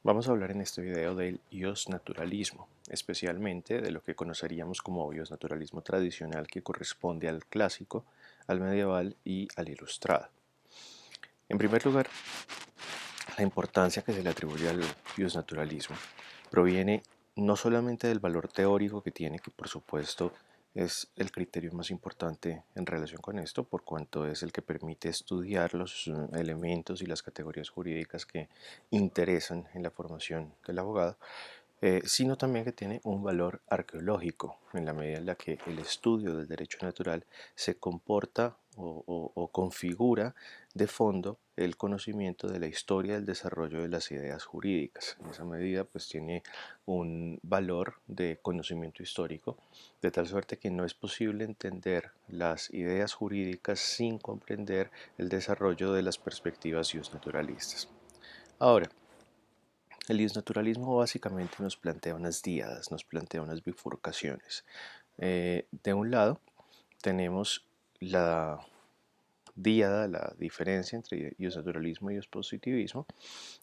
Vamos a hablar en este video del iusnaturalismo, especialmente de lo que conoceríamos como iusnaturalismo tradicional que corresponde al clásico, al medieval y al ilustrado. En primer lugar, la importancia que se le atribuye al iusnaturalismo proviene no solamente del valor teórico que tiene, que por supuesto es el criterio más importante en relación con esto, por cuanto es el que permite estudiar los elementos y las categorías jurídicas que interesan en la formación del abogado, sino también que tiene un valor arqueológico, en la medida en la que el estudio del derecho natural se comporta o configura de fondo el conocimiento de la historia del desarrollo de las ideas jurídicas. En esa medida, pues tiene un valor de conocimiento histórico, de tal suerte que no es posible entender las ideas jurídicas sin comprender el desarrollo de las perspectivas naturalistas. Ahora, el naturalismo básicamente nos plantea unas díadas, nos plantea unas bifurcaciones. De un lado tenemos la díada, la diferencia entre naturalismo y positivismo,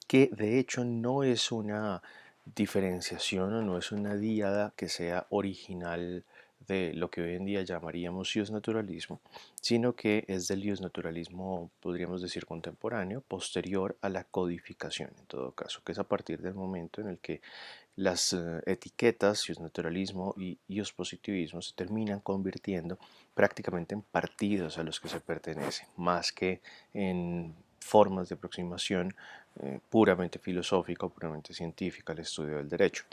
que de hecho no es una diferenciación o no es una díada que sea original de lo que hoy en día llamaríamos naturalismo, sino que es del naturalismo, podríamos decir, contemporáneo, posterior a la codificación, en todo caso, que es a partir del momento en el que las etiquetas, naturalismo y positivismo, se terminan convirtiendo prácticamente en partidos a los que se pertenecen, más que en formas de aproximación puramente filosófica o puramente científica al estudio del derecho.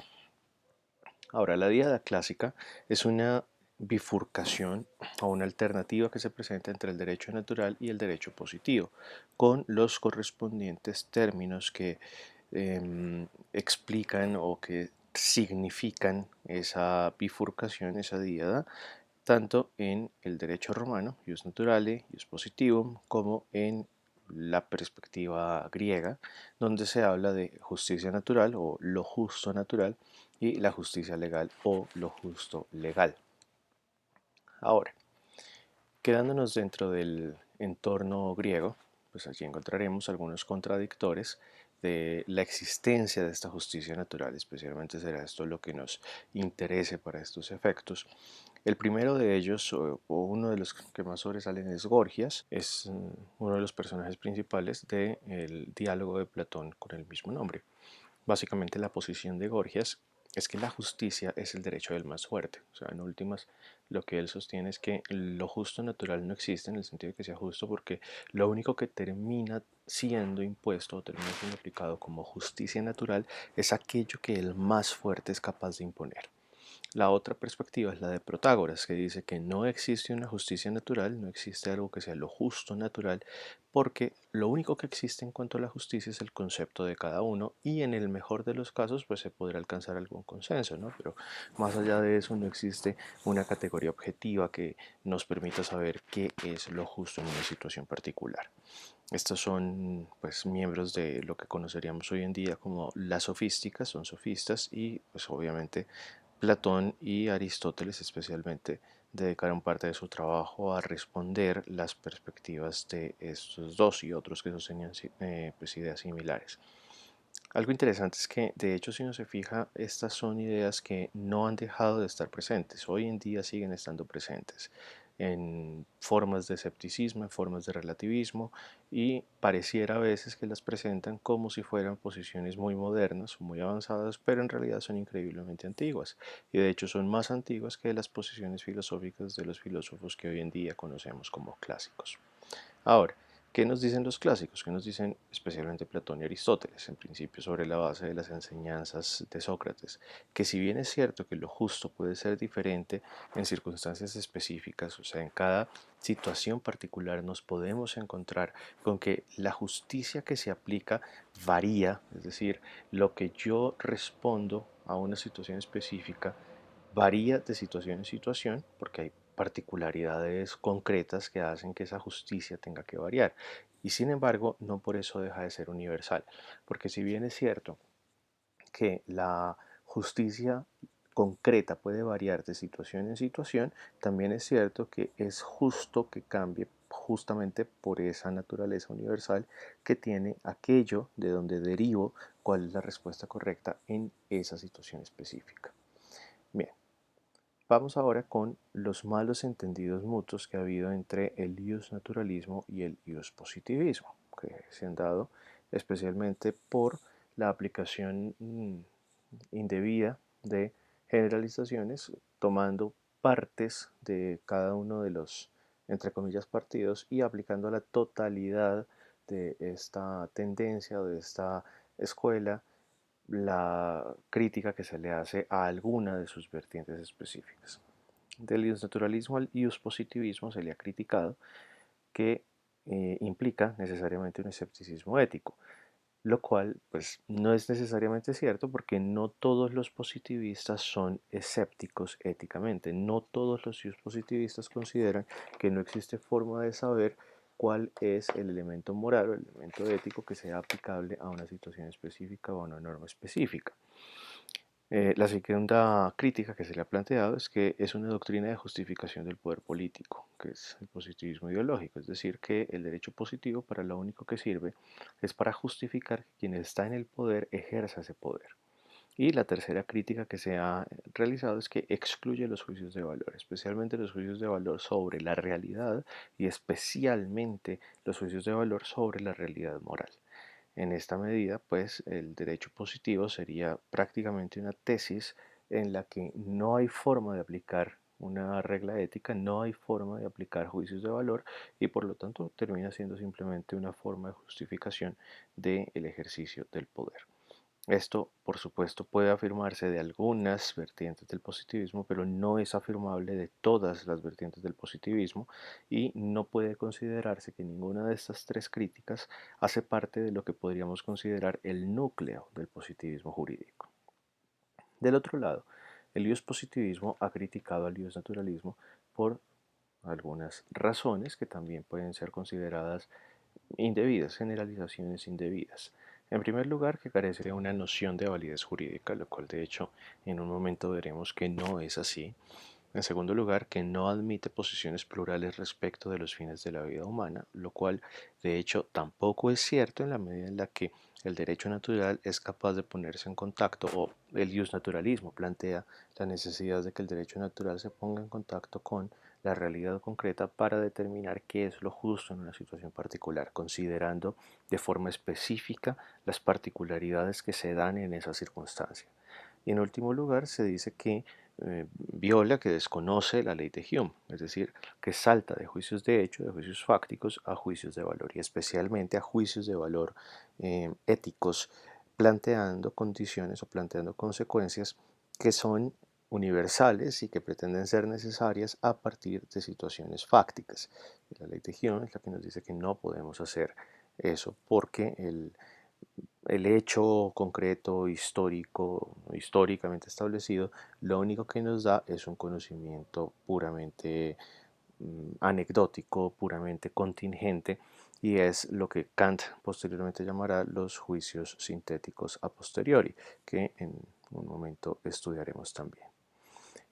Ahora, la diada clásica es una bifurcación o una alternativa que se presenta entre el derecho natural y el derecho positivo, con los correspondientes términos que explican o que significan esa bifurcación, esa diada, tanto en el derecho romano, ius naturale, ius positivum, como en la perspectiva griega, donde se habla de justicia natural o lo justo natural y la justicia legal o lo justo legal. Ahora, quedándonos dentro del entorno griego, pues allí encontraremos algunos contradictores de la existencia de esta justicia natural, especialmente será esto lo que nos interese para estos efectos. El primero de ellos, o uno de los que más sobresalen, es Gorgias, es uno de los personajes principales del diálogo de Platón con el mismo nombre. Básicamente la posición de Gorgias es que la justicia es el derecho del más fuerte. O sea, en últimas, lo que él sostiene es que lo justo natural no existe en el sentido de que sea justo, porque lo único que termina siendo impuesto o termina siendo aplicado como justicia natural es aquello que el más fuerte es capaz de imponer. La otra perspectiva es la de Protágoras, que dice que no existe una justicia natural, no existe algo que sea lo justo natural, porque lo único que existe en cuanto a la justicia es el concepto de cada uno y en el mejor de los casos pues se podrá alcanzar algún consenso, ¿no? Pero más allá de eso no existe una categoría objetiva que nos permita saber qué es lo justo en una situación particular. Estos son pues miembros de lo que conoceríamos hoy en día como las sofísticas, son sofistas y pues obviamente Platón y Aristóteles especialmente dedicaron parte de su trabajo a responder las perspectivas de estos dos y otros que sostenían pues, ideas similares. Algo interesante es que, de hecho, si uno se fija, estas son ideas que no han dejado de estar presentes. Hoy en día siguen estando presentes en formas de escepticismo, en formas de relativismo, y pareciera a veces que las presentan como si fueran posiciones muy modernas o muy avanzadas, pero en realidad son increíblemente antiguas. Y de hecho son más antiguas que las posiciones filosóficas de los filósofos que hoy en día conocemos como clásicos. Ahora, ¿qué nos dicen los clásicos? ¿Qué nos dicen especialmente Platón y Aristóteles, en principio sobre la base de las enseñanzas de Sócrates? Que si bien es cierto que lo justo puede ser diferente en circunstancias específicas, o sea, en cada situación particular nos podemos encontrar con que la justicia que se aplica varía, es decir, lo que yo respondo a una situación específica varía de situación en situación porque hay particularidades concretas que hacen que esa justicia tenga que variar. Y sin embargo, no por eso deja de ser universal, porque si bien es cierto que la justicia concreta puede variar de situación en situación, también es cierto que es justo que cambie justamente por esa naturaleza universal que tiene aquello de donde derivo cuál es la respuesta correcta en esa situación específica. Bien, vamos ahora con los malos entendidos mutuos que ha habido entre el naturalismo y el positivismo, que se han dado especialmente por la aplicación indebida de generalizaciones, tomando partes de cada uno de los, entre comillas, partidos y aplicando a la totalidad de esta tendencia o de esta escuela la crítica que se le hace a alguna de sus vertientes específicas. Del naturalismo al positivismo se le ha criticado que implica necesariamente un escepticismo ético, lo cual pues no es necesariamente cierto porque no todos los positivistas son escépticos éticamente, no todos los positivistas consideran que no existe forma de saber cuál es el elemento moral o el elemento ético que sea aplicable a una situación específica o a una norma específica. La segunda crítica que se le ha planteado es que es una doctrina de justificación del poder político, que es el positivismo ideológico, es decir, que el derecho positivo para lo único que sirve es para justificar que quien está en el poder ejerza ese poder. Y la tercera crítica que se ha realizado es que excluye los juicios de valor, especialmente los juicios de valor sobre la realidad y especialmente los juicios de valor sobre la realidad moral. En esta medida, pues el derecho positivo sería prácticamente una tesis en la que no hay forma de aplicar una regla ética, no hay forma de aplicar juicios de valor y por lo tanto termina siendo simplemente una forma de justificación del ejercicio del poder. Esto, por supuesto, puede afirmarse de algunas vertientes del positivismo, pero no es afirmable de todas las vertientes del positivismo y no puede considerarse que ninguna de estas tres críticas hace parte de lo que podríamos considerar el núcleo del positivismo jurídico. Del otro lado, el positivismo ha criticado al naturalismo por algunas razones que también pueden ser consideradas indebidas, generalizaciones indebidas. En primer lugar, que carece de una noción de validez jurídica, lo cual de hecho en un momento veremos que no es así. En segundo lugar, que no admite posiciones plurales respecto de los fines de la vida humana, lo cual de hecho tampoco es cierto en la medida en la que el derecho natural es capaz de ponerse en contacto, o el naturalismo plantea la necesidad de que el derecho natural se ponga en contacto con la realidad concreta para determinar qué es lo justo en una situación particular, considerando de forma específica las particularidades que se dan en esa circunstancia. Y en último lugar, se dice que viola, que desconoce la ley de Hume, es decir, que salta de juicios de hecho, de juicios fácticos, a juicios de valor y especialmente a juicios de valor éticos, planteando condiciones o planteando consecuencias que son universales y que pretenden ser necesarias a partir de situaciones fácticas. La ley de Hume es la que nos dice que no podemos hacer eso porque el hecho concreto, histórico, históricamente establecido, lo único que nos da es un conocimiento puramente anecdótico, puramente contingente, y es lo que Kant posteriormente llamará los juicios sintéticos a posteriori, que en un momento estudiaremos también.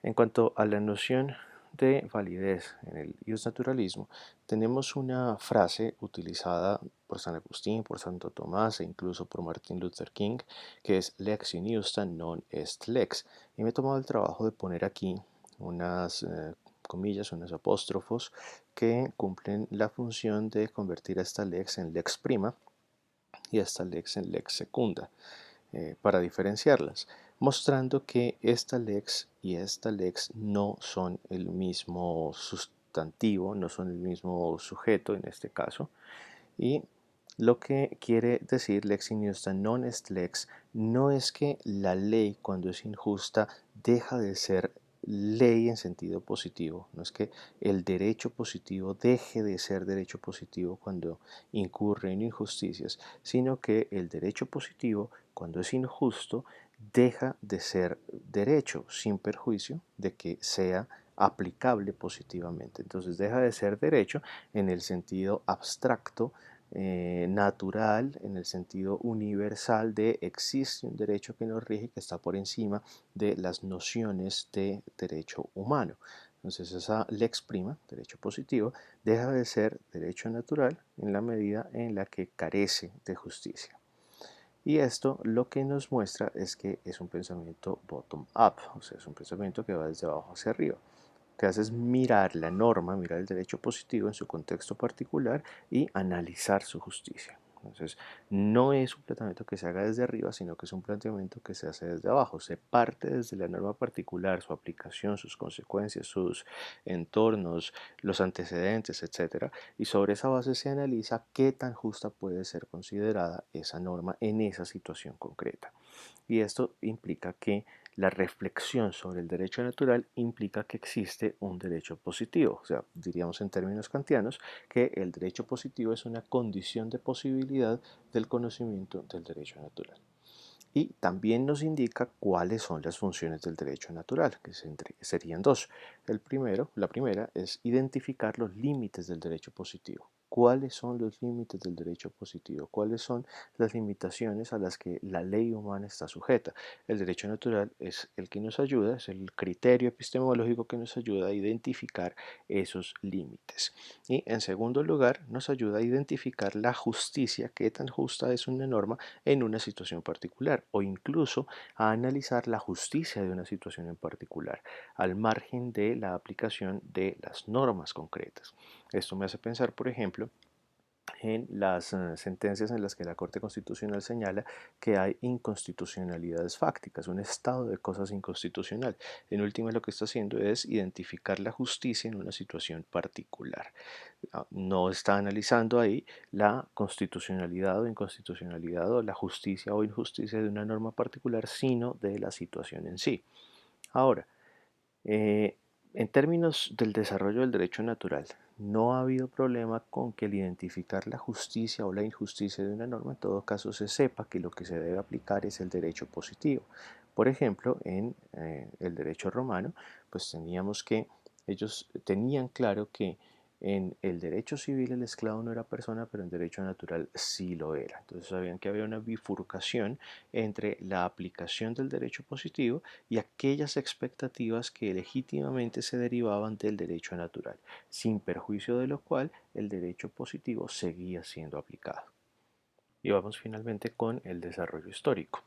En cuanto a la noción de validez en el naturalismo, tenemos una frase utilizada por San Agustín, por Santo Tomás e incluso por Martin Luther King, que es lex injusta non est lex. Y me he tomado el trabajo de poner aquí unas comillas, unos apóstrofos que cumplen la función de convertir a esta lex en lex prima y a esta lex en lex secunda para diferenciarlas, mostrando que esta lex y esta lex no son el mismo sustantivo, no son el mismo sujeto en este caso, y lo que quiere decir lex injusta non est lex no es que la ley cuando es injusta deja de ser ley en sentido positivo, no es que el derecho positivo deje de ser derecho positivo cuando incurre en injusticias, sino que el derecho positivo cuando es injusto deja de ser derecho sin perjuicio de que sea aplicable positivamente. Entonces deja de ser derecho en el sentido abstracto, natural, en el sentido universal de existe un derecho que nos rige que está por encima de las nociones de derecho humano. Entonces esa lex prima, derecho positivo, deja de ser derecho natural en la medida en la que carece de justicia. Y esto lo que nos muestra es que es un pensamiento bottom-up, o sea, es un pensamiento que va desde abajo hacia arriba. Lo que hace es mirar la norma, mirar el derecho positivo en su contexto particular y analizar su justicia. Entonces, no es un planteamiento que se haga desde arriba, sino que es un planteamiento que se hace desde abajo. Se parte desde la norma particular, su aplicación, sus consecuencias, sus entornos, los antecedentes, etcétera, y sobre esa base se analiza qué tan justa puede ser considerada esa norma en esa situación concreta. Y esto implica que la reflexión sobre el derecho natural implica que existe un derecho positivo. O sea, diríamos en términos kantianos que el derecho positivo es una condición de posibilidad del conocimiento del derecho natural. Y también nos indica cuáles son las funciones del derecho natural, que serían dos. La primera es identificar los límites del derecho positivo. ¿Cuáles son los límites del derecho positivo? ¿Cuáles son las limitaciones a las que la ley humana está sujeta? El derecho natural es el que nos ayuda, es el criterio epistemológico que nos ayuda a identificar esos límites. Y en segundo lugar, nos ayuda a identificar la justicia, qué tan justa es una norma en una situación particular o incluso a analizar la justicia de una situación en particular, al margen de la aplicación de las normas concretas. Esto me hace pensar, por ejemplo, en las sentencias en las que la Corte Constitucional señala que hay inconstitucionalidades fácticas, un estado de cosas inconstitucional. En última, lo que está haciendo es identificar la justicia en una situación particular. No está analizando ahí la constitucionalidad o inconstitucionalidad o la justicia o injusticia de una norma particular, sino de la situación en sí. Ahora, eh, en términos del desarrollo del derecho natural, no ha habido problema con que al identificar la justicia o la injusticia de una norma, en todo caso se sepa que lo que se debe aplicar es el derecho positivo. Por ejemplo, en el derecho romano, pues teníamos que ellos tenían claro que en el derecho civil el esclavo no era persona, pero en derecho natural sí lo era. Entonces sabían que había una bifurcación entre la aplicación del derecho positivo y aquellas expectativas que legítimamente se derivaban del derecho natural, sin perjuicio de lo cual el derecho positivo seguía siendo aplicado. Y vamos finalmente con el desarrollo histórico,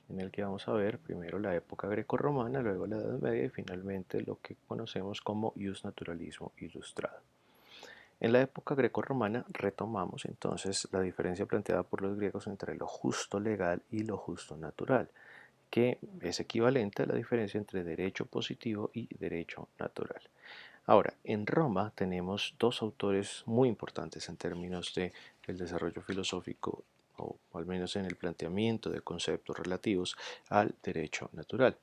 en el que vamos a ver primero la época grecorromana, luego la Edad Media y finalmente lo que conocemos como naturalismo ilustrado. En la época grecorromana retomamos entonces la diferencia planteada por los griegos entre lo justo legal y lo justo natural, que es equivalente a la diferencia entre derecho positivo y derecho natural. Ahora, en Roma tenemos dos autores muy importantes en términos de el desarrollo filosófico o al menos en el planteamiento de conceptos relativos al derecho natural.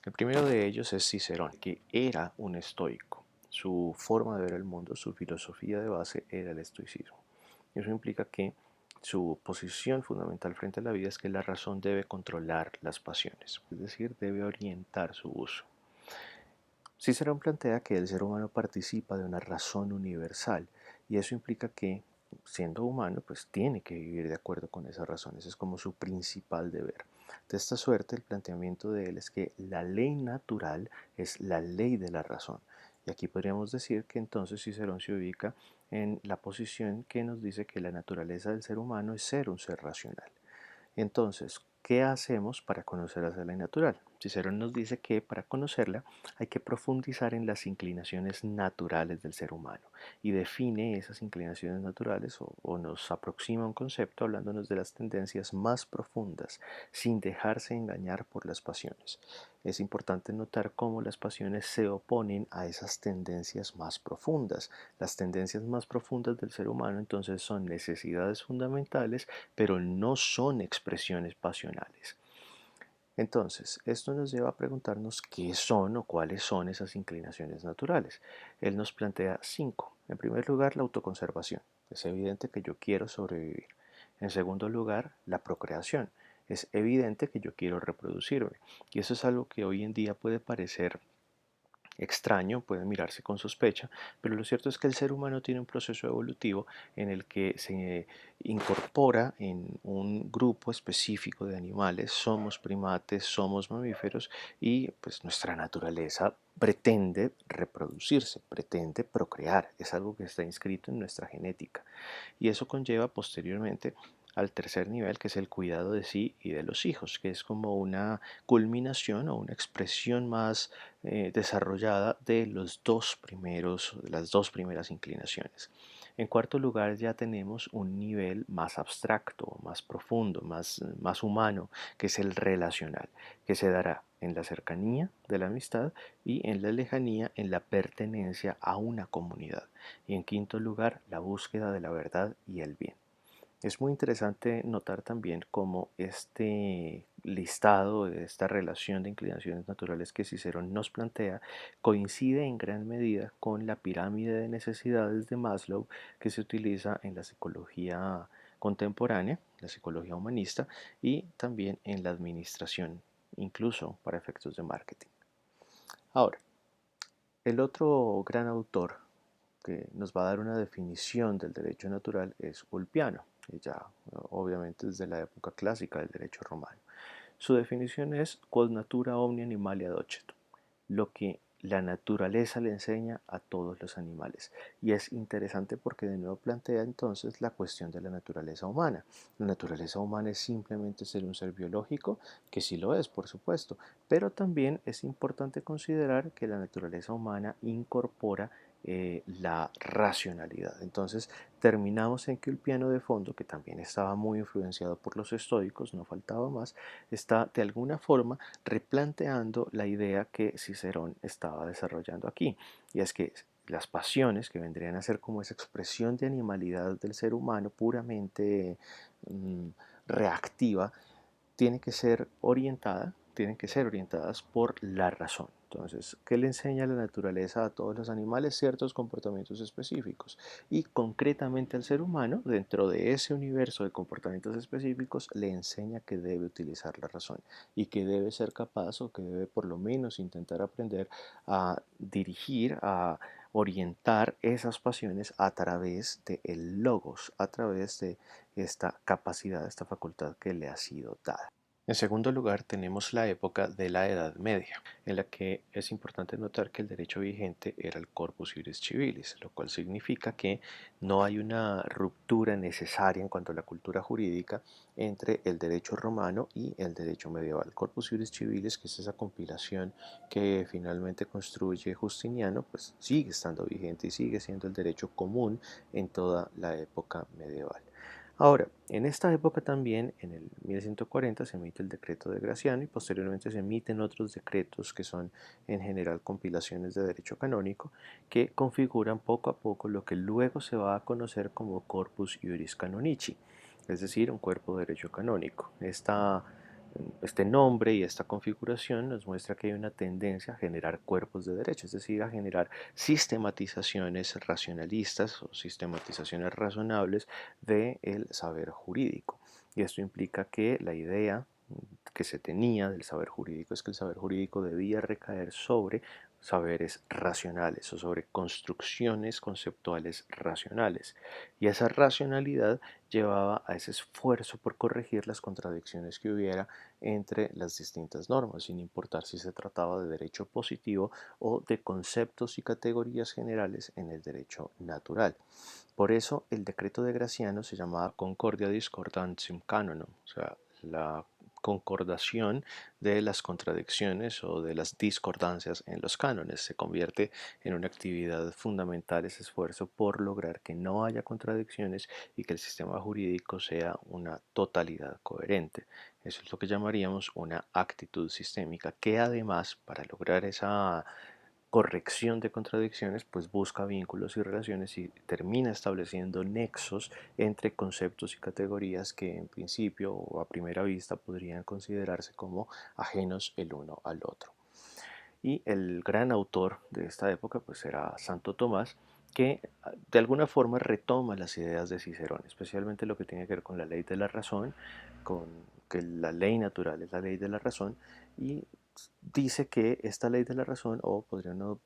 El primero de ellos es Cicerón, que era un estoico. Su forma de ver el mundo, su filosofía de base era el estoicismo. Eso implica que su posición fundamental frente a la vida es que la razón debe controlar las pasiones, es decir, debe orientar su uso. Cicerón plantea que el ser humano participa de una razón universal y eso implica que, siendo humano, pues tiene que vivir de acuerdo con esas razones, es como su principal deber. De esta suerte, el planteamiento de él es que la ley natural es la ley de la razón. Y aquí podríamos decir que entonces Cicerón se ubica en la posición que nos dice que la naturaleza del ser humano es ser un ser racional. Entonces, ¿qué hacemos para conocer a la ley natural? Cicerón nos dice que para conocerla hay que profundizar en las inclinaciones naturales del ser humano y define esas inclinaciones naturales o nos aproxima un concepto hablándonos de las tendencias más profundas sin dejarse engañar por las pasiones. Es importante notar cómo las pasiones se oponen a esas tendencias más profundas. Las tendencias más profundas del ser humano entonces son necesidades fundamentales, pero no son expresiones pasionales. Entonces, esto nos lleva a preguntarnos qué son o cuáles son esas inclinaciones naturales. Él nos plantea cinco. En primer lugar, la autoconservación. Es evidente que yo quiero sobrevivir. En segundo lugar, la procreación. Es evidente que yo quiero reproducirme. Y eso es algo que hoy en día puede parecer extraño, puede mirarse con sospecha, pero lo cierto es que el ser humano tiene un proceso evolutivo en el que se incorpora en un grupo específico de animales, somos primates, somos mamíferos y pues nuestra naturaleza pretende reproducirse, pretende procrear, es algo que está inscrito en nuestra genética y eso conlleva posteriormente al tercer nivel, que es el cuidado de sí y de los hijos, que es como una culminación o una expresión más desarrollada de las dos primeras inclinaciones. En cuarto lugar, ya tenemos un nivel más abstracto, más profundo, más humano, que es el relacional, que se dará en la cercanía de la amistad y en la lejanía, en la pertenencia a una comunidad. Y en quinto lugar, la búsqueda de la verdad y el bien. Es muy interesante notar también cómo este listado de esta relación de inclinaciones naturales que Cicerón nos plantea coincide en gran medida con la pirámide de necesidades de Maslow que se utiliza en la psicología contemporánea, la psicología humanista y también en la administración, incluso para efectos de marketing. Ahora, el otro gran autor que nos va a dar una definición del derecho natural es Ulpiano, y ya obviamente desde la época clásica del derecho romano. Su definición es quod natura omni animalia docet, lo que la naturaleza le enseña a todos los animales. Y es interesante porque de nuevo plantea entonces la cuestión de la naturaleza humana. La naturaleza humana es simplemente ser un ser biológico, que sí lo es, por supuesto, pero también es importante considerar que la naturaleza humana incorpora la racionalidad. Entonces terminamos en que el piano de fondo, que también estaba muy influenciado por los estoicos, no faltaba más, está de alguna forma replanteando la idea que Cicerón estaba desarrollando aquí, y es que las pasiones, que vendrían a ser como esa expresión de animalidad del ser humano puramente mm, reactiva, tienen que ser orientadas por la razón. Entonces, ¿qué le enseña la naturaleza a todos los animales? Ciertos comportamientos específicos. Y concretamente al ser humano, dentro de ese universo de comportamientos específicos, le enseña que debe utilizar la razón y que debe ser capaz o que debe por lo menos intentar aprender a dirigir, a orientar esas pasiones a través del logos, a través de esta capacidad, esta facultad que le ha sido dada. En segundo lugar, tenemos la época de la Edad Media, en la que es importante notar que el derecho vigente era el corpus iuris civilis, lo cual significa que no hay una ruptura necesaria en cuanto a la cultura jurídica entre el derecho romano y el derecho medieval. El corpus iuris civilis, que es esa compilación que finalmente construye Justiniano, pues sigue estando vigente y sigue siendo el derecho común en toda la época medieval. Ahora, en esta época también, en el 1140, se emite el decreto de Graciano y posteriormente se emiten otros decretos que son en general compilaciones de derecho canónico que configuran poco a poco lo que luego se va a conocer como Corpus Iuris Canonici, es decir, un cuerpo de derecho canónico. Este nombre y esta configuración nos muestra que hay una tendencia a generar cuerpos de derecho, es decir, a generar sistematizaciones racionalistas o sistematizaciones razonables del saber jurídico. Y esto implica que la idea que se tenía del saber jurídico es que el saber jurídico debía recaer sobre saberes racionales o sobre construcciones conceptuales racionales. Y esa racionalidad llevaba a ese esfuerzo por corregir las contradicciones que hubiera entre las distintas normas, sin importar si se trataba de derecho positivo o de conceptos y categorías generales en el derecho natural. Por eso el decreto de Graciano se llamaba Concordia Discordantium Canonum, o sea, la concordación de las contradicciones o de las discordancias en los cánones. Se convierte en una actividad fundamental ese esfuerzo por lograr que no haya contradicciones y que el sistema jurídico sea una totalidad coherente. Eso es lo que llamaríamos una actitud sistémica, que además, para lograr esa corrección de contradicciones, pues busca vínculos y relaciones y termina estableciendo nexos entre conceptos y categorías que en principio o a primera vista podrían considerarse como ajenos el uno al otro. Y el gran autor de esta época pues era Santo Tomás, que de alguna forma retoma las ideas de Cicerón, especialmente lo que tiene que ver con la ley de la razón, con que la ley natural es la ley de la razón, y dice que esta ley de la razón, o podría no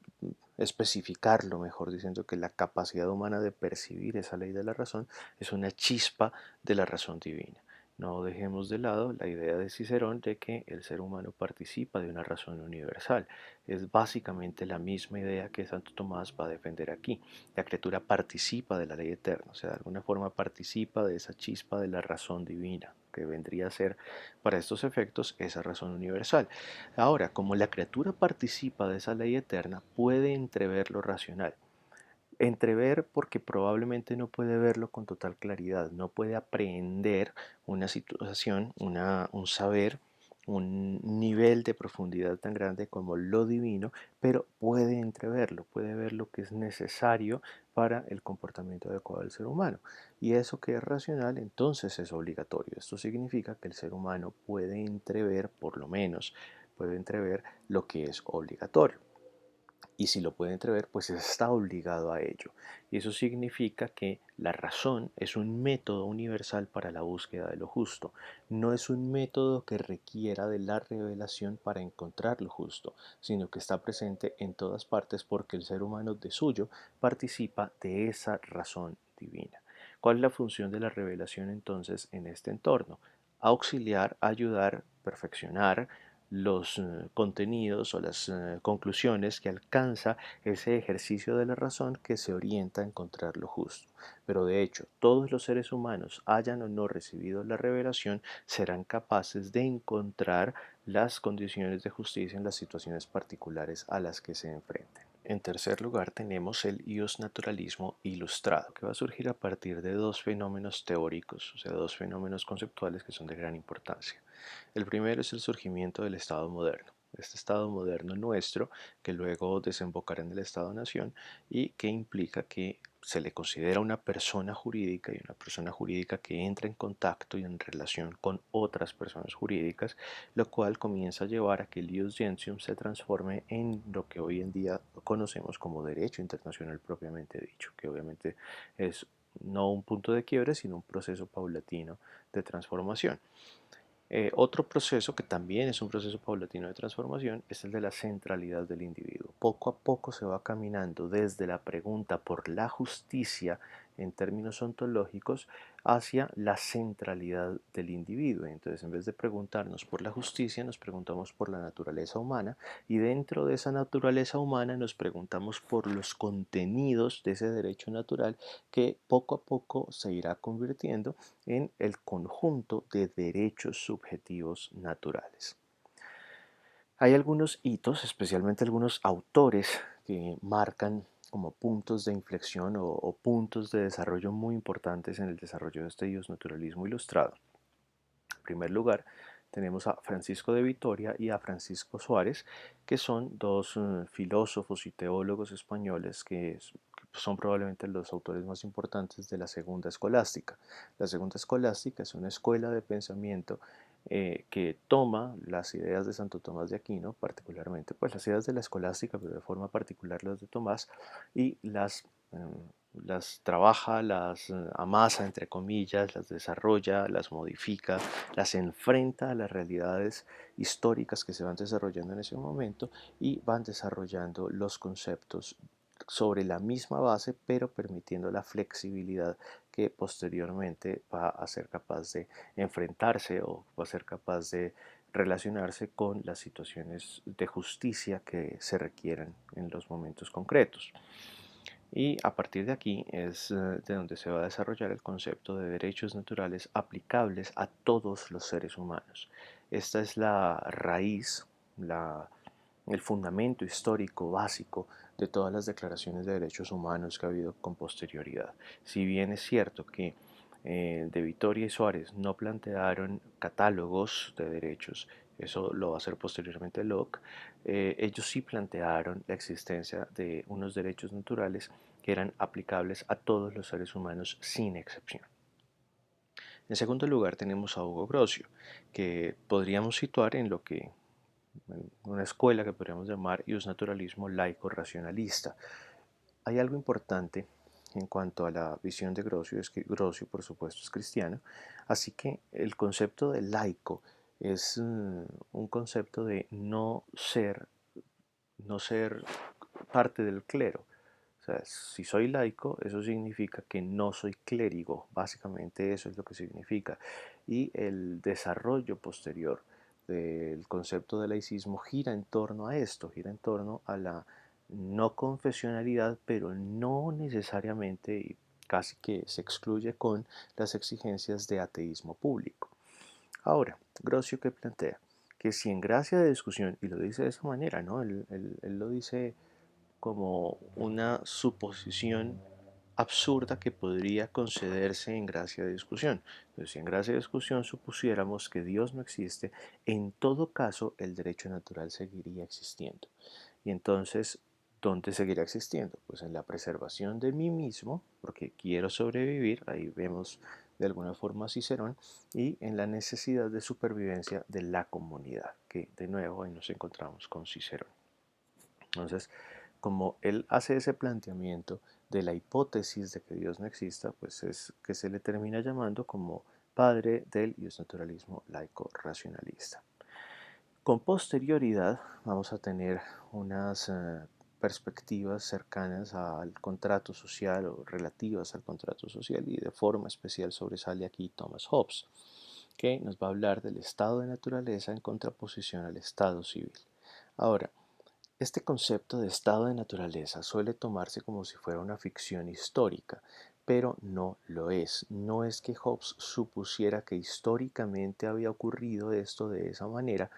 especificarlo mejor diciendo que la capacidad humana de percibir esa ley de la razón es una chispa de la razón divina. No dejemos de lado la idea de Cicerón de que el ser humano participa de una razón universal. Es básicamente la misma idea que Santo Tomás va a defender aquí. La criatura participa de la ley eterna, o sea, de alguna forma participa de esa chispa de la razón divina, que vendría a ser para estos efectos esa razón universal. Ahora, como la criatura participa de esa ley eterna, puede entrever lo racional. Entrever porque probablemente no puede verlo con total claridad, no puede aprehender una situación, un saber, un nivel de profundidad tan grande como lo divino, pero puede entreverlo, puede ver lo que es necesario para el comportamiento adecuado del ser humano. Y eso que es racional, entonces es obligatorio. Esto significa que el ser humano puede entrever, por lo menos, puede entrever lo que es obligatorio. Y si lo puede entrever, pues está obligado a ello. Y eso significa que la razón es un método universal para la búsqueda de lo justo. No es un método que requiera de la revelación para encontrar lo justo, sino que está presente en todas partes porque el ser humano de suyo participa de esa razón divina. ¿Cuál es la función de la revelación entonces en este entorno? Auxiliar, ayudar, perfeccionar, los contenidos o las conclusiones que alcanza ese ejercicio de la razón que se orienta a encontrar lo justo. Pero de hecho, todos los seres humanos, hayan o no recibido la revelación, serán capaces de encontrar las condiciones de justicia en las situaciones particulares a las que se enfrenten. En tercer lugar, tenemos el iusnaturalismo ilustrado, que va a surgir a partir de dos fenómenos teóricos, o sea, dos fenómenos conceptuales que son de gran importancia. El primero es el surgimiento del Estado moderno. Este Estado moderno nuestro, que luego desembocará en el Estado-nación y que implica que se le considera una persona jurídica y una persona jurídica que entra en contacto y en relación con otras personas jurídicas, lo cual comienza a llevar a que el ius gentium se transforme en lo que hoy en día conocemos como derecho internacional propiamente dicho, que obviamente es no un punto de quiebre, sino un proceso paulatino de transformación. Otro proceso que también es un proceso paulatino de transformación es el de la centralidad del individuo. Poco a poco se va caminando desde la pregunta por la justicia en términos ontológicos hacia la centralidad del individuo. Entonces, en vez de preguntarnos por la justicia, nos preguntamos por la naturaleza humana y dentro de esa naturaleza humana nos preguntamos por los contenidos de ese derecho natural que poco a poco se irá convirtiendo en el conjunto de derechos subjetivos naturales. Hay algunos hitos, especialmente algunos autores, que marcan como puntos de inflexión o puntos de desarrollo muy importantes en el desarrollo de este naturalismo ilustrado. En primer lugar, tenemos a Francisco de Vitoria y a Francisco Suárez, que son dos filósofos y teólogos españoles que son probablemente los autores más importantes de la segunda escolástica. La segunda escolástica es una escuela de pensamiento que toma las ideas de Santo Tomás de Aquino, particularmente pues las ideas de la escolástica, pero de forma particular las de Tomás, y las trabaja, las amasa, entre comillas, las desarrolla, las modifica, las enfrenta a las realidades históricas que se van desarrollando en ese momento y van desarrollando los conceptos sobre la misma base, pero permitiendo la flexibilidad que posteriormente va a ser capaz de enfrentarse o va a ser capaz de relacionarse con las situaciones de justicia que se requieran en los momentos concretos. Y a partir de aquí es de donde se va a desarrollar el concepto de derechos naturales aplicables a todos los seres humanos. Esta es la raíz, el fundamento histórico básico de todas las declaraciones de derechos humanos que ha habido con posterioridad. Si bien es cierto que de Vitoria y Suárez no plantearon catálogos de derechos, eso lo va a hacer posteriormente Locke, ellos sí plantearon la existencia de unos derechos naturales que eran aplicables a todos los seres humanos sin excepción. En segundo lugar tenemos a Hugo Grocio, que podríamos situar en lo que en una escuela que podríamos llamar naturalismo laico racionalista. Hay algo importante en cuanto a la visión de Grocio, es que Grocio por supuesto es cristiano, así que el concepto de laico es un concepto de no ser parte del clero. O sea, si soy laico, eso significa que no soy clérigo. Básicamente eso es lo que significa. Y el desarrollo posterior del concepto de laicismo gira en torno a esto, gira en torno a la no confesionalidad, pero no necesariamente y casi que se excluye con las exigencias de ateísmo público. Ahora, Grocio que plantea que si en gracia de discusión, y lo dice de esa manera, ¿no? Él lo dice como una suposición absurda que podría concederse en gracia de discusión. Entonces, si en gracia de discusión supusiéramos que Dios no existe, en todo caso el derecho natural seguiría existiendo. Y entonces, ¿dónde seguirá existiendo? Pues en la preservación de mí mismo, porque quiero sobrevivir, ahí vemos de alguna forma a Cicerón, y en la necesidad de supervivencia de la comunidad, que de nuevo ahí nos encontramos con Cicerón. Entonces, como él hace ese planteamiento de la hipótesis de que Dios no exista, pues es que se le termina llamando como padre del justnaturalismo laico racionalista. Con posterioridad vamos a tener unas perspectivas cercanas al contrato social o relativas al contrato social, y de forma especial sobresale aquí Thomas Hobbes, que nos va a hablar del estado de naturaleza en contraposición al estado civil. Ahora, este concepto de estado de naturaleza suele tomarse como si fuera una ficción histórica, pero no lo es. No es que Hobbes supusiera que históricamente había ocurrido esto de esa manera,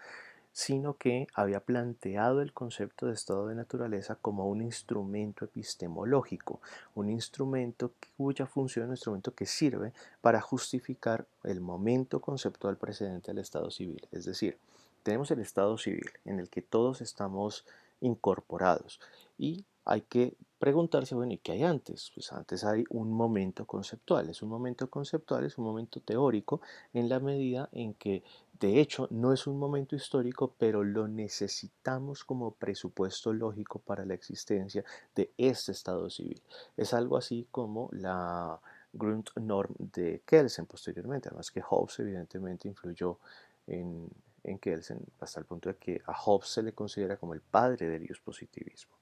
sino que había planteado el concepto de estado de naturaleza como un instrumento epistemológico, un instrumento cuya función, un instrumento que sirve para justificar el momento conceptual precedente al estado civil. Es decir, tenemos el estado civil en el que todos estamos incorporados y hay que preguntarse, bueno, ¿y qué hay antes? Pues antes hay un momento conceptual. Es un momento conceptual, es un momento teórico en la medida en que de hecho, no es un momento histórico, pero lo necesitamos como presupuesto lógico para la existencia de este estado civil. Es algo así como la Grundnorm de Kelsen posteriormente, además que Hobbes evidentemente influyó en, en Kelsen hasta el punto de que a Hobbes se le considera como el padre del positivismo.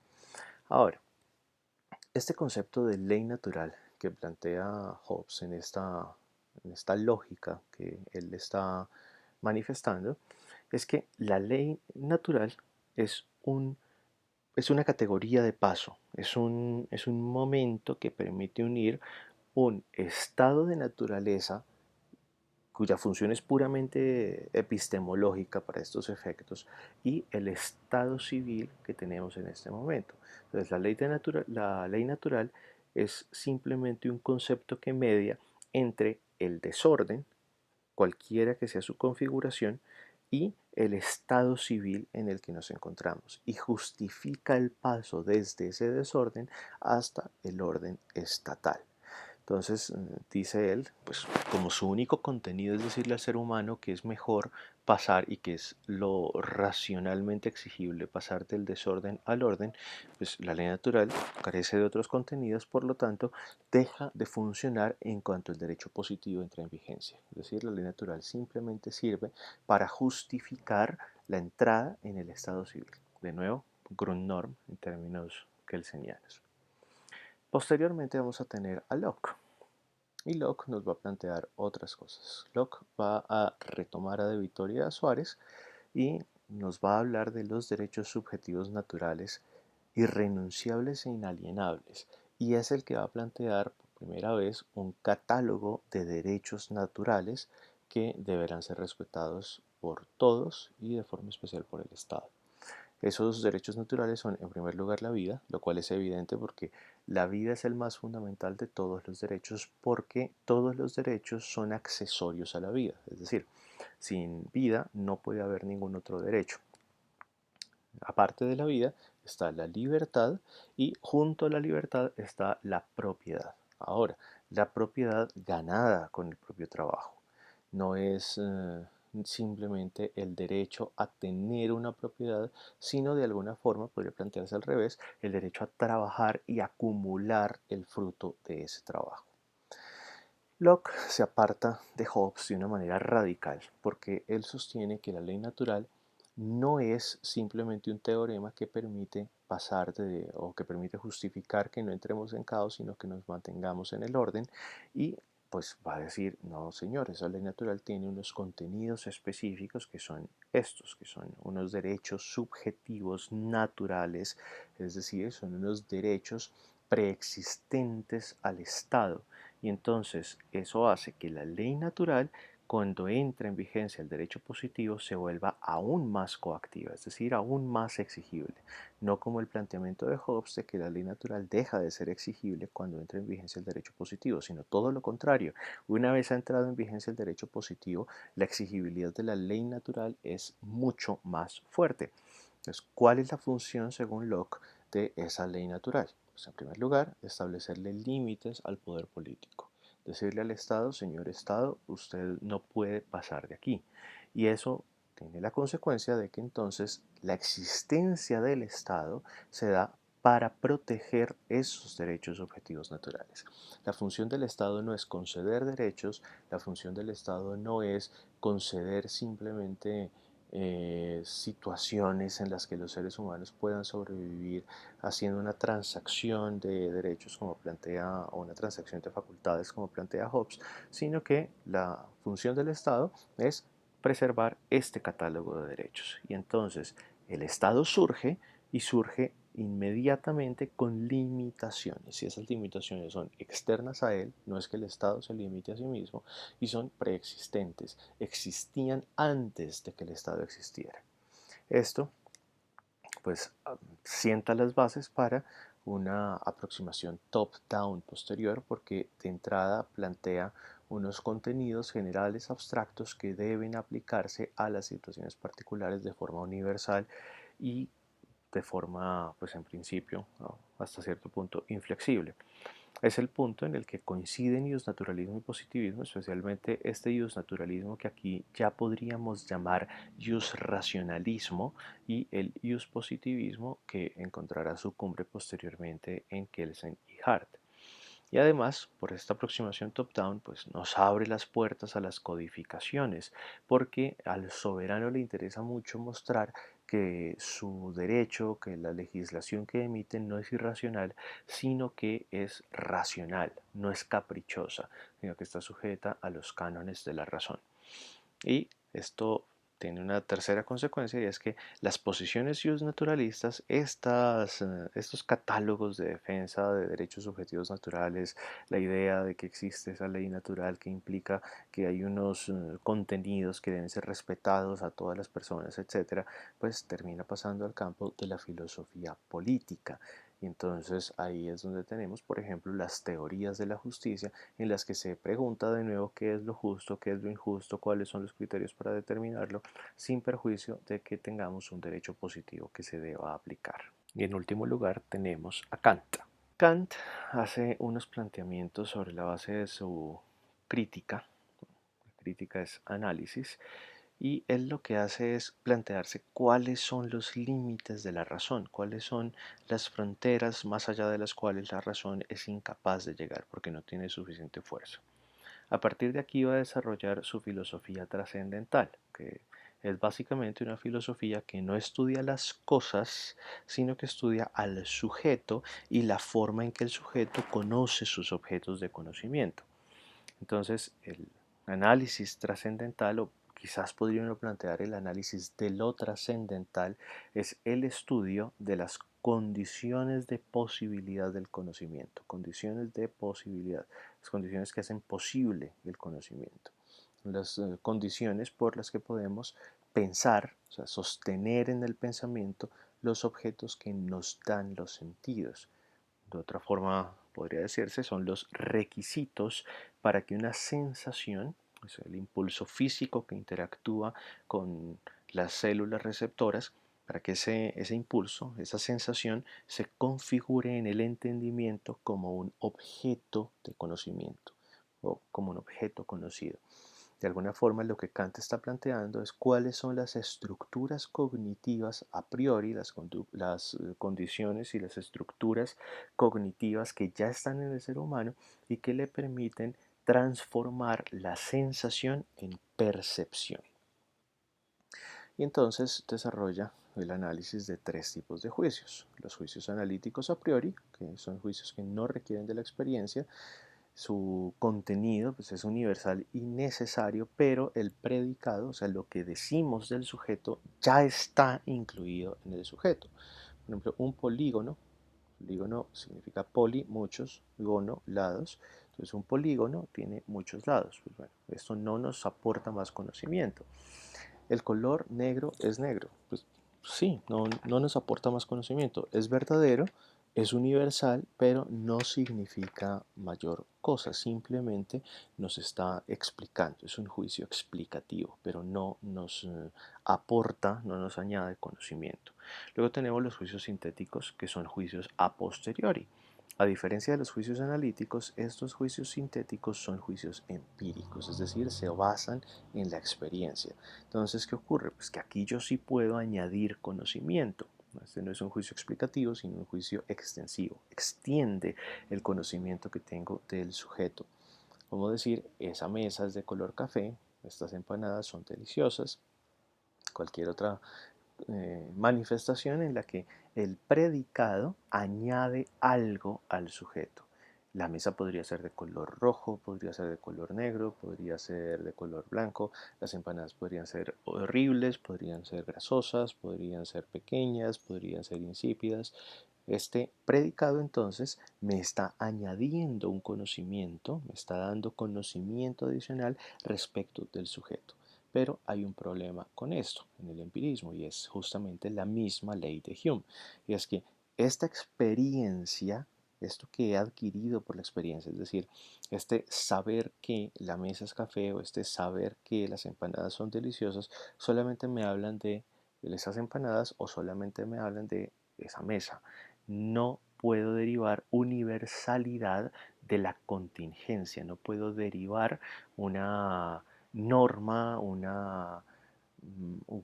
Ahora, este concepto de ley natural que plantea Hobbes en esta lógica que él está manifestando es que la ley natural es, es una categoría de paso, es un momento que permite unir un estado de naturaleza cuya función es puramente epistemológica para estos efectos, y el estado civil que tenemos en este momento. Entonces, la ley natural es simplemente un concepto que media entre el desorden, cualquiera que sea su configuración, y el estado civil en el que nos encontramos, y justifica el paso desde ese desorden hasta el orden estatal. Entonces, dice él, pues como su único contenido es decirle al ser humano que es mejor pasar y que es lo racionalmente exigible pasar del desorden al orden, pues la ley natural carece de otros contenidos, por lo tanto, deja de funcionar en cuanto el derecho positivo entra en vigencia. Es decir, la ley natural simplemente sirve para justificar la entrada en el estado civil. De nuevo, Grundnorm en términos kelsenianos. Posteriormente vamos a tener a Locke. Y Locke nos va a plantear otras cosas. Locke va a retomar a De Vitoria y a Suárez y nos va a hablar de los derechos subjetivos naturales irrenunciables e inalienables. Y es el que va a plantear por primera vez un catálogo de derechos naturales que deberán ser respetados por todos y de forma especial por el Estado. Esos derechos naturales son, en primer lugar, la vida, lo cual es evidente porque la vida es el más fundamental de todos los derechos, porque todos los derechos son accesorios a la vida. Es decir, sin vida no puede haber ningún otro derecho. Aparte de la vida está la libertad, y junto a la libertad está la propiedad. Ahora, la propiedad ganada con el propio trabajo. No es simplemente el derecho a tener una propiedad, sino de alguna forma, podría plantearse al revés, el derecho a trabajar y acumular el fruto de ese trabajo. Locke se aparta de Hobbes de una manera radical porque él sostiene que la ley natural no es simplemente un teorema que permite pasar o que permite justificar que no entremos en caos, sino que nos mantengamos en el orden y pues va a decir, no señor, esa ley natural tiene unos contenidos específicos que son estos, que son unos derechos subjetivos naturales, es decir, son unos derechos preexistentes al Estado. Y entonces eso hace que la ley natural, cuando entra en vigencia el derecho positivo, se vuelva aún más coactiva, es decir, aún más exigible. No como el planteamiento de Hobbes de que la ley natural deja de ser exigible cuando entra en vigencia el derecho positivo, sino todo lo contrario. Una vez ha entrado en vigencia el derecho positivo, la exigibilidad de la ley natural es mucho más fuerte. Entonces, ¿cuál es la función, según Locke, de esa ley natural? Pues, en primer lugar, establecerle límites al poder político. Decirle al Estado, señor Estado, usted no puede pasar de aquí. Y eso tiene la consecuencia de que entonces la existencia del Estado se da para proteger esos derechos objetivos naturales. La función del Estado no es conceder derechos, la función del Estado no es conceder simplemente situaciones en las que los seres humanos puedan sobrevivir haciendo una transacción de derechos como plantea, o una transacción de facultades como plantea Hobbes, sino que la función del Estado es preservar este catálogo de derechos. Y entonces el Estado surge y surge inmediatamente con limitaciones. Y esas limitaciones son externas a él, no es que el Estado se limite a sí mismo, y son preexistentes, existían antes de que el Estado existiera. Esto pues sienta las bases para una aproximación top-down posterior porque de entrada plantea unos contenidos generales abstractos que deben aplicarse a las situaciones particulares de forma universal y de forma, pues en principio, ¿no?, hasta cierto punto inflexible. Es el punto en el que coinciden naturalismo y positivismo, especialmente este naturalismo que aquí ya podríamos llamar racionalismo y el positivismo que encontrará su cumbre posteriormente en Kelsen y Hart. Y además, por esta aproximación top-down, pues nos abre las puertas a las codificaciones, porque al soberano le interesa mucho mostrar que su derecho, que la legislación que emiten no es irracional, sino que es racional, no es caprichosa, sino que está sujeta a los cánones de la razón. Y esto tiene una tercera consecuencia y es que las posiciones naturalistas, estos catálogos de defensa de derechos subjetivos naturales, la idea de que existe esa ley natural que implica que hay unos contenidos que deben ser respetados a todas las personas, etcétera, pues termina pasando al campo de la filosofía política. Y entonces ahí es donde tenemos, por ejemplo, las teorías de la justicia, en las que se pregunta de nuevo qué es lo justo, qué es lo injusto, cuáles son los criterios para determinarlo, sin perjuicio de que tengamos un derecho positivo que se deba aplicar. Y en último lugar tenemos a Kant. Kant hace unos planteamientos sobre la base de su crítica. La crítica es análisis, y él lo que hace es plantearse cuáles son los límites de la razón, cuáles son las fronteras más allá de las cuales la razón es incapaz de llegar porque no tiene suficiente fuerza. A partir de aquí va a desarrollar su filosofía trascendental, que es básicamente una filosofía que no estudia las cosas, sino que estudia al sujeto y la forma en que el sujeto conoce sus objetos de conocimiento. Entonces, el análisis trascendental, o quizás podría uno plantear el análisis de lo trascendental, es el estudio de las condiciones de posibilidad del conocimiento, condiciones de posibilidad, las condiciones que hacen posible el conocimiento, las condiciones por las que podemos pensar, o sea, sostener en el pensamiento los objetos que nos dan los sentidos. De otra forma, podría decirse, son los requisitos para que una sensación, o sea, el impulso físico que interactúa con las células receptoras, para que ese impulso, esa sensación, se configure en el entendimiento como un objeto de conocimiento o como un objeto conocido. De alguna forma, lo que Kant está planteando es cuáles son las estructuras cognitivas a priori, las condiciones y las estructuras cognitivas que ya están en el ser humano y que le permiten transformar la sensación en percepción. Y entonces desarrolla el análisis de tres tipos de juicios. Los juicios analíticos a priori, que son juicios que no requieren de la experiencia. Su contenido pues, es universal y necesario, pero el predicado, o sea, lo que decimos del sujeto, ya está incluido en el sujeto. Por ejemplo, un polígono. Polígono significa poli, muchos, gono, lados. Entonces un polígono tiene muchos lados. Pues bueno, esto no nos aporta más conocimiento. El color negro es negro. Pues sí, no nos aporta más conocimiento. Es verdadero, es universal, pero no significa mayor cosa. Simplemente nos está explicando. Es un juicio explicativo, pero no nos aporta, no nos añade conocimiento. Luego tenemos los juicios sintéticos, que son juicios a posteriori. A diferencia de los juicios analíticos, estos juicios sintéticos son juicios empíricos, es decir, se basan en la experiencia. Entonces, ¿qué ocurre? Pues que aquí yo sí puedo añadir conocimiento. Este no es un juicio explicativo, sino un juicio extensivo. Extiende el conocimiento que tengo del sujeto. Como decir, esa mesa es de color café, estas empanadas son deliciosas. Cualquier otra manifestación en la que el predicado añade algo al sujeto. La mesa podría ser de color rojo, podría ser de color negro, podría ser de color blanco. Las empanadas podrían ser horribles, podrían ser grasosas, podrían ser pequeñas, podrían ser insípidas. Este predicado entonces me está añadiendo un conocimiento, me está dando conocimiento adicional respecto del sujeto. Pero hay un problema con esto en el empirismo y es justamente la misma ley de Hume. Y es que esta experiencia, esto que he adquirido por la experiencia, es decir, este saber que la mesa es café o este saber que las empanadas son deliciosas, solamente me hablan de esas empanadas o solamente me hablan de esa mesa. No puedo derivar universalidad de la contingencia, no puedo derivar una norma, un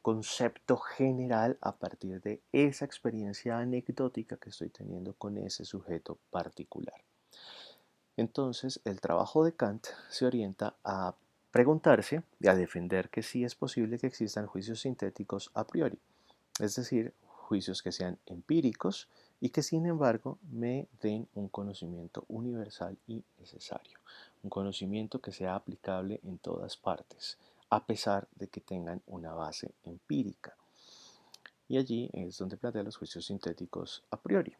concepto general a partir de esa experiencia anecdótica que estoy teniendo con ese sujeto particular. Entonces, el trabajo de Kant se orienta a preguntarse y a defender que sí es posible que existan juicios sintéticos a priori, es decir, juicios que sean empíricos y que sin embargo me den un conocimiento universal y necesario, un conocimiento que sea aplicable en todas partes, a pesar de que tengan una base empírica. Y allí es donde plantea los juicios sintéticos a priori.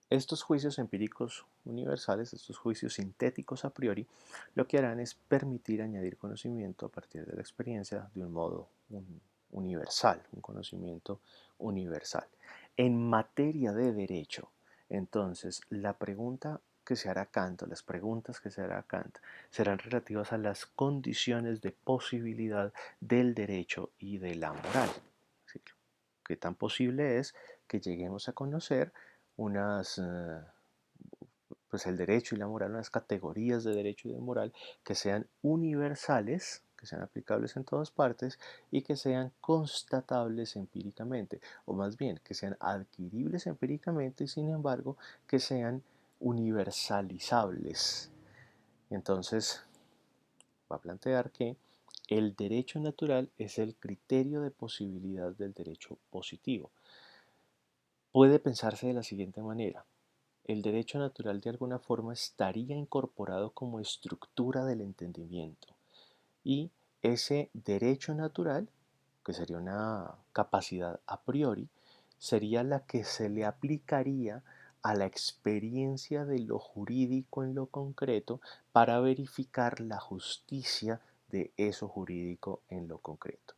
Estos juicios empíricos universales, estos juicios sintéticos a priori, lo que harán es permitir añadir conocimiento a partir de la experiencia de un modo universal, un conocimiento universal. En materia de derecho, entonces, la pregunta que se hará Kant, o las preguntas que se hará Kant, serán relativas a las condiciones de posibilidad del derecho y de la moral. ¿Qué tan posible es que lleguemos a conocer unas, pues el derecho y la moral, unas categorías de derecho y de moral que sean universales, que sean aplicables en todas partes y que sean constatables empíricamente, o más bien que sean adquiribles empíricamente y sin embargo que sean universalizables? Entonces va a plantear que el derecho natural es el criterio de posibilidad del derecho positivo. Puede pensarse de la siguiente manera. El derecho natural de alguna forma estaría incorporado como estructura del entendimiento y ese derecho natural, que sería una capacidad a priori, sería la que se le aplicaría a la experiencia de lo jurídico en lo concreto para verificar la justicia de eso jurídico en lo concreto.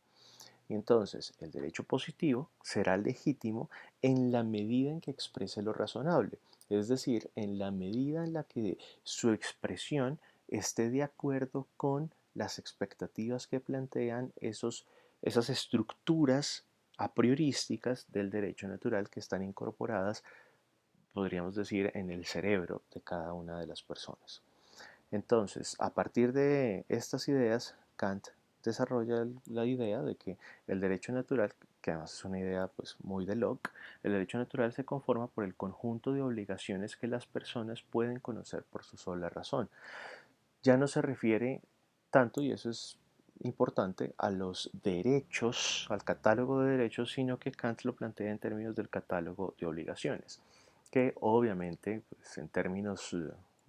Y entonces el derecho positivo será legítimo en la medida en que exprese lo razonable, es decir, en la medida en la que su expresión esté de acuerdo con las expectativas que plantean esas estructuras a priorísticas del derecho natural que están incorporadas, podríamos decir, en el cerebro de cada una de las personas. Entonces, a partir de estas ideas, Kant desarrolla la idea de que el derecho natural, que además es una idea pues, muy de Locke, el derecho natural se conforma por el conjunto de obligaciones que las personas pueden conocer por su sola razón. Ya no se refiere tanto, y eso es importante, a los derechos, al catálogo de derechos, sino que Kant lo plantea en términos del catálogo de obligaciones, que obviamente pues, en términos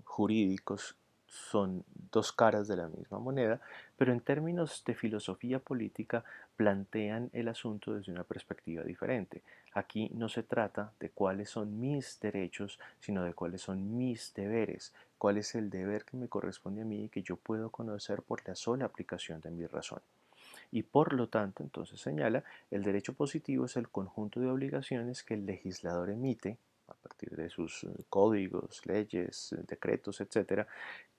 jurídicos son dos caras de la misma moneda, pero en términos de filosofía política plantean el asunto desde una perspectiva diferente. Aquí no se trata de cuáles son mis derechos, sino de cuáles son mis deberes, cuál es el deber que me corresponde a mí y que yo puedo conocer por la sola aplicación de mi razón. Y por lo tanto, entonces señala, el derecho positivo es el conjunto de obligaciones que el legislador emite a partir de sus códigos, leyes, decretos, etcétera,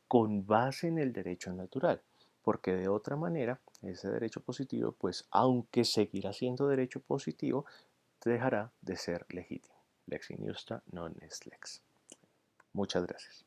con base en el derecho natural, porque de otra manera ese derecho positivo, pues aunque seguirá siendo derecho positivo, dejará de ser legítimo. Lex injusta non est lex. Muchas gracias.